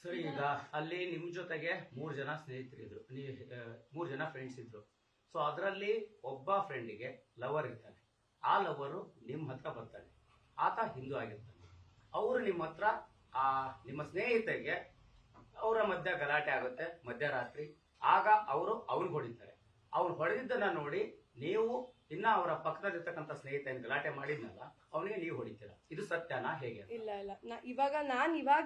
ಸರಿ, ಈಗ ಅಲ್ಲಿ ನಿಮ್ ಜೊತೆಗೆ 3 ಜನ ಸ್ನೇಹಿತರಿದ್ರು, ನೀವು 3 ಜನ ಫ್ರೆಂಡ್ಸ್ ಇದ್ರು. ಸೊ ಅದರಲ್ಲಿ ಒಬ್ಬ ಫ್ರೆಂಡಿಗೆ ಲವರ್ ಇರ್ತಾನೆ. ಆ ಲವರು ನಿಮ್ ಹತ್ರ ಬರ್ತಾನೆ. ಆತ ಹಿಂದೂ ಆಗಿರ್ತಾನೆ. ಅವರು ನಿಮ್ಮ ಹತ್ರ ಆ ನಿಮ್ಮ ಸ್ನೇಹಿತರಿಗೆ ಅವರ ಮಧ್ಯ ಗಲಾಟೆ ಆಗುತ್ತೆ ಮಧ್ಯರಾತ್ರಿ. ಆಗ ಅವರು ಅವ್ನಿಗೆ ಹೊಡಿತಾರೆ. ಅವ್ನು ಹೊಡೆದಿದ್ದನ್ನ ನೋಡಿ ನೀವು ಇನ್ನ ಅವರ ಪಕ್ಕದಲ್ಲಿರ್ತಕ್ಕಂಥ ಸ್ನೇಹಿತ ಏನ್ ಗಲಾಟೆ ಮಾಡಿದ್ನಲ್ಲ ಅವನಿಗೆ ನೀವು ಹೊಡಿತೀರಾ. ಇದು ಸತ್ಯನಾ ಹೇಗೆ? ಇಲ್ಲ ಇವಾಗ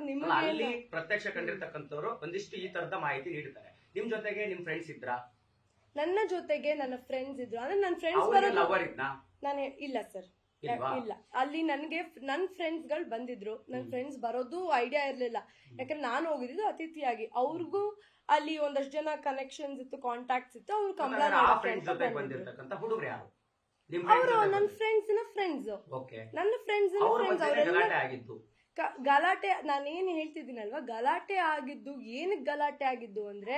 ನಿಮ್ಗೆ ಅಲ್ಲಿ ಪ್ರತ್ಯಕ್ಷ ಕಂಡಿರ್ತಕ್ಕಂಥವ್ರು ಒಂದಿಷ್ಟು ಈ ತರದ ಮಾಹಿತಿ ನೀಡ್ತಾರೆ. ನಿಮ್ ಜೊತೆಗೆ ನಿಮ್ ಫ್ರೆಂಡ್ಸ್ ಇದ್ರ? ನನ್ನ ಜೊತೆಗೆ ನನ್ನ ಫ್ರೆಂಡ್ಸ್ ಇದ್ರು. ಅಂದ್ರೆ ನನ್ನ ಫ್ರೆಂಡ್ಸ್ ಲವರ್ ಇದ್ನಾ? ನಾನು ಇಲ್ಲ ಸರ್, ಇಲ್ಲ. ಅಲ್ಲಿ ನನ್ಗೆ ನನ್ ಫ್ರೆಂಡ್ಸ್ ಗಳು ಬಂದಿದ್ರು. ನನ್ ಫ್ರೆಂಡ್ಸ್ ಬರೋದು ಐಡಿಯಾ ಇರ್ಲಿಲ್ಲ, ಯಾಕಂದ್ರೆ ನಾನು ಹೋಗಿದ್ದು ಅತಿಥಿಯಾಗಿ. ಅವ್ರಿಗೂ ಅಲ್ಲಿ ಒಂದಷ್ಟು ಜನ ಕನೆಕ್ಷನ್ಸ್ ಇತ್ತು, ಕಾಂಟ್ಯಾಕ್ಟ್ಸ್ ಇತ್ತು. ಅವ್ರು ಹುಡುಗರು ಯಾರು? ಅವರು ನನ್ನ ಫ್ರೆಂಡ್ಸ್ ನನ್ನ ಫ್ರೆಂಡ್ಸ್ ಆಗಿದ್ದು ಗಲಾಟೆ. ನಾನೇನ್ ಹೇಳ್ತಿದ್ದೀನಲ್ವಾ, ಗಲಾಟೆ ಆಗಿದ್ದು ಏನಕ್ ಗಲಾಟೆ ಆಗಿದ್ದು ಅಂದ್ರೆ,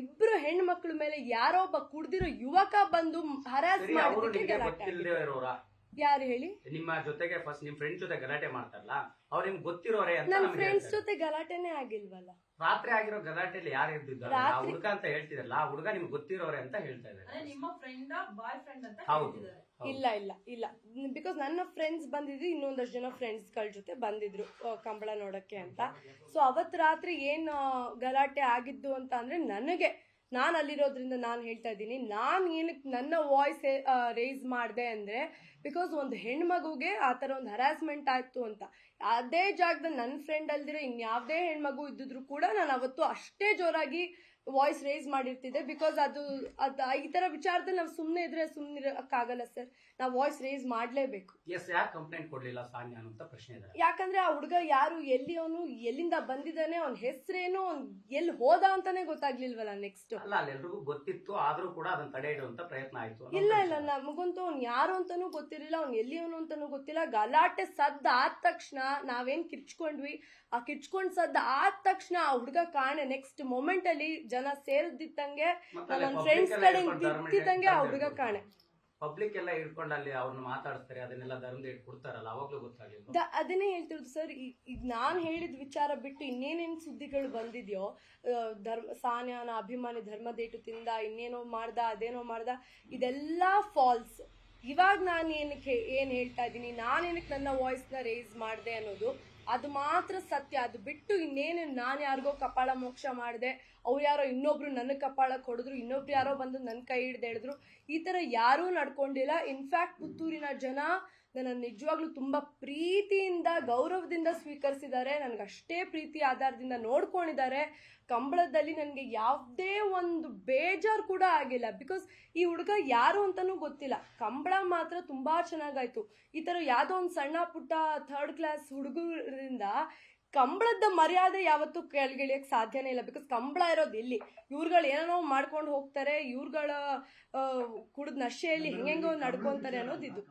ಇಬ್ರು ಹೆಣ್ಮಕ್ಳ ಮೇಲೆ ಯಾರೋ ಒಬ್ಬ ಕುಡ್ದಿರೋ ಯುವಕ ಬಂದು ಹರಾಸ್ ಮಾಡೋದಕ್ಕೆ ಗಲಾಟೆ. ಯಾರು ಹೇಳಿ? ನಿಮ್ಮ ಜೊತೆಗೆ ಫಸ್ಟ್ ನಿಮ್ ಫ್ರೆಂಡ್ಸ್ ಜೊತೆ ಗಲಾಟೆ ಮಾಡ್ತಾರಲ್ಲ, ಅವ್ರು ನಿಮ್ಗೆ ಗೊತ್ತಿರೋರೆ ಅಂತ. ನನ್ನ ಫ್ರೆಂಡ್ಸ್ ಜೊತೆ ಗಲಾಟೆನೇ ಆಗಿಲ್ವಲ್ಲ. ರಾತ್ರಿ ಆಗಿರೋ ಗಲಾಟೆಯಲ್ಲಿ ಯಾರು ಇರ್ತಿದ್ದಾರೆ? ಆ ಹುಡುಗ ಅಂತ ಹೇಳ್ತಿರಲ್ಲ, ಆ ಹುಡುಗ ನಿಮ್ಗೆ ಗೊತ್ತಿರೋರೆ ಅಂತ ಹೇಳ್ತಾ ಇದ್ದಾರೆ. ನಿಮ್ಮ ಫ್ರೆಂಡ್ ಬಾಯ್ ಫ್ರೆಂಡ್ ಅಂತ ಹೌದು. ಇಲ್ಲ ಬಿಕಾಸ್ ನನ್ನ ಫ್ರೆಂಡ್ಸ್ ಬಂದಿದ್ರು, ಇನ್ನೊಂದಷ್ಟು ಜನ ಫ್ರೆಂಡ್ಸ್ ಗಳ ಜೊತೆ ಬಂದಿದ್ರು ಕಂಬಳ ನೋಡಕ್ಕೆ ಅಂತ. ಸೊ ಅವತ್ ರಾತ್ರಿ ಏನ್ ಗಲಾಟೆ ಆಗಿದ್ದು ಅಂತ ಅಂದ್ರೆ, ನಾನು ಅಲ್ಲಿರೋದ್ರಿಂದ ನಾನು ಹೇಳ್ತಾ ಇದ್ದೀನಿ. ನಾನು ಏನಕ್ಕೆ ನನ್ನ ವಾಯ್ಸ್ ರೇಸ್ ಮಾಡಿದೆ ಅಂದ್ರೆ, ಬಿಕಾಸ್ ಒಂದು ಹೆಣ್ಮಗುಗೆ ಆ ಥರ ಒಂದು ಹರಾಸ್ಮೆಂಟ್ ಆಯ್ತು ಅಂತ. ಅದೇ ಜಾಗದಲ್ಲಿ ನನ್ನ ಫ್ರೆಂಡ್ ಅಲ್ದಿರೋ ಇನ್ಯಾವುದೇ ಹೆಣ್ಮಗು ಇದ್ದಿದ್ರು ಕೂಡ ನಾನು ಅವತ್ತು ಅಷ್ಟೇ ಜೋರಾಗಿ ವಾಯ್ಸ್ ರೇಸ್ ಮಾಡಿರ್ತಿದ್ದೆ. ಬಿಕಾಸ್ ಅದು ಈ ತರ ವಿಚಾರದಲ್ಲಿ ನಾವು ಸುಮ್ಮನೆ ಇದ್ರೆ ಸುಮ್ಮನಿರಕ್ಕಾಗಲ್ಲ ಸರ್, ನಾವು ವಾಯ್ಸ್ ರೇಸ್ ಮಾಡ್ಲೇಬೇಕು. ಕಂಪ್ಲೇಂಟ್ ಕೊಡ್ಲಿಲ್ಲ ಸಾನ್ಯಾ ಅಂತ ಪ್ರಶ್ನೆ ಇದೆ. ಯಾಕಂದ್ರೆ ಆ ಹುಡುಗ ಯಾರು, ಎಲ್ಲಿ ಅವನು, ಎಲ್ಲಿಂದ ಬಂದಿದ್ದಾನೆ, ಅವ್ನ ಹೆಸರೇನು, ಅವ್ನ್ ಎಲ್ಲಿ ಹೋದ ಅಂತಾನೆ ಗೊತ್ತಾಗ್ಲಿಲ್ವಲ್ಲ. ನೆಕ್ಸ್ಟ್ ಎಲ್ರಿಗೂ ಗೊತ್ತಿತ್ತು, ಆದ್ರೂ ಕೂಡ ಅದನ್ನ ತಡೆ ಇಡುವಂತ ಪ್ರಯತ್ನ ಆಯ್ತು. ಇಲ್ಲ ನಮಗಂತೂ ಅವ್ನು ಯಾರು ಅಂತಾನೂ ಗೊತ್ತಿರಲಿಲ್ಲ, ಅವ್ನು ಎಲ್ಲಿ ಅವನು ಅಂತಾನೂ ಗೊತ್ತಿಲ್ಲ. ಗಲಾಟೆ ಸದ್ದ ಆದ ತಕ್ಷಣ ನಾವೇನ್ ಕಿರ್ಚ್ಕೊಂಡ್ವಿ, ಆ ಕಿರ್ಚ್ಕೊಂಡ್ ಸದ್ದ ಆದ ತಕ್ಷಣ ಆ ಹುಡುಗ ಕಾಣೆ ನೆಕ್ಸ್ಟ್ ಮೊಮೆಂಟ್ ಅಲ್ಲಿ ಜನ ಸೇರಿದ್ದಂಗೆ, ನನ್ನ ಫ್ರೆಂಡ್ಸ್ ಕಡೆ ನಿಂತಿದ್ದಂಗೆ ಆ ಹುಡುಗ ಕಾಣೆ. ಪಬ್ಲಿಕ್ ಎಲ್ಲ ಇಟ್ಕೊಂಡು ಅಲ್ಲಿ ಅವ್ರನ್ನ ಮಾತಾಡಿಸ್ತಾರೆ, ಅದನ್ನೆಲ್ಲ ಧರ್ಮದ ಇಟ್ಕೊಡ್ತಾರಲ್ಲ, ಅವಾಗ್ಲೂ ಗೊತ್ತಾಗಿಲ್ಲ. ಅದನ್ನೇ ಹೇಳ್ತಿರೋದು ಸರ್. ಈಗ ನಾನ್ ಹೇಳಿದ ವಿಚಾರ ಬಿಟ್ಟು ಇನ್ನೇನೇನ್ ಸುದ್ದಿಗಳು ಬಂದಿದ್ಯೋ, ಸಾನ್ಯಾನ ಅಭಿಮಾನಿ ಧರ್ಮದೇಟು ತಿಂದ, ಇನ್ನೇನೋ ಮಾಡ್ದ, ಅದೇನೋ ಮಾಡ್ದ, ಇದೆಲ್ಲಾ ಫಾಲ್ಸ್. ಇವಾಗ ನಾನು ಏನ್ ಹೇಳ್ತಾ ಇದ್ದೀನಿ, ನಾನೇನಕ್ಕೆ ನನ್ನ ವಾಯ್ಸ್ ನ ರೇಸ್ ಮಾಡಿದೆ ಅನ್ನೋದು ಅದು ಮಾತ್ರ ಸತ್ಯ. ಅದು ಬಿಟ್ಟು ಇನ್ನೇನು ನಾನು ಯಾರಿಗೋ ಕಪಾಳ ಮೋಕ್ಷ ಮಾಡಿದೆ, ಅವ್ರು ಯಾರೋ ಇನ್ನೊಬ್ರು ನನ್ನ ಕಪಾಳ ಕೊಡಿದ್ರು, ಇನ್ನೊಬ್ರು ಯಾರೋ ಬಂದು ನನ್ನ ಕೈ ಹಿಡ್ದು ಹೇಳಿದ್ರು, ಈ ತರ ಯಾರೂ ನಡ್ಕೊಂಡಿಲ್ಲ. ಇನ್ಫ್ಯಾಕ್ಟ್ ಪುತ್ತೂರಿನ ಜನ ನನ್ನ ನಿಜವಾಗ್ಲೂ ತುಂಬಾ ಪ್ರೀತಿಯಿಂದ ಗೌರವದಿಂದ ಸ್ವೀಕರಿಸಿದ್ದಾರೆ. ನನ್ಗೆ ಅಷ್ಟೇ ಪ್ರೀತಿ ಆಧಾರದಿಂದ ನೋಡ್ಕೊಂಡಿದ್ದಾರೆ. ಕಂಬಳದಲ್ಲಿ ನನಗೆ ಯಾವುದೇ ಒಂದು ಬೇಜಾರು ಕೂಡ ಆಗಿಲ್ಲ. ಬಿಕಾಸ್ ಈ ಹುಡುಗ ಯಾರು ಅಂತಾನೂ ಗೊತ್ತಿಲ್ಲ. ಕಂಬಳ ಮಾತ್ರ ತುಂಬಾ ಚೆನ್ನಾಗಾಯ್ತು. ಈ ತರ ಯಾವ್ದೋ ಒಂದು ಸಣ್ಣ ಪುಟ್ಟ 3rd ಕ್ಲಾಸ್ ಹುಡುಗರಿಂದ ಕಂಬಳದ ಮರ್ಯಾದೆ ಯಾವತ್ತೂ ಕೆಳಗಿಳಿಯಕ್ ಸಾಧ್ಯನೇ ಇಲ್ಲ. ಬಿಕಾಸ್ ಕಂಬಳ ಇರೋದು ಇಲ್ಲಿ, ಇವ್ರುಗಳು ಏನೋ ಮಾಡ್ಕೊಂಡು ಹೋಗ್ತಾರೆ, ಇವ್ರುಗಳ ಕುಡಿದ ನಶೆಯಲ್ಲಿ ಹೆಂಗೆಂಗೋ ನಡ್ಕೊಂತಾರೆ ಅನ್ನೋದು ಇದು.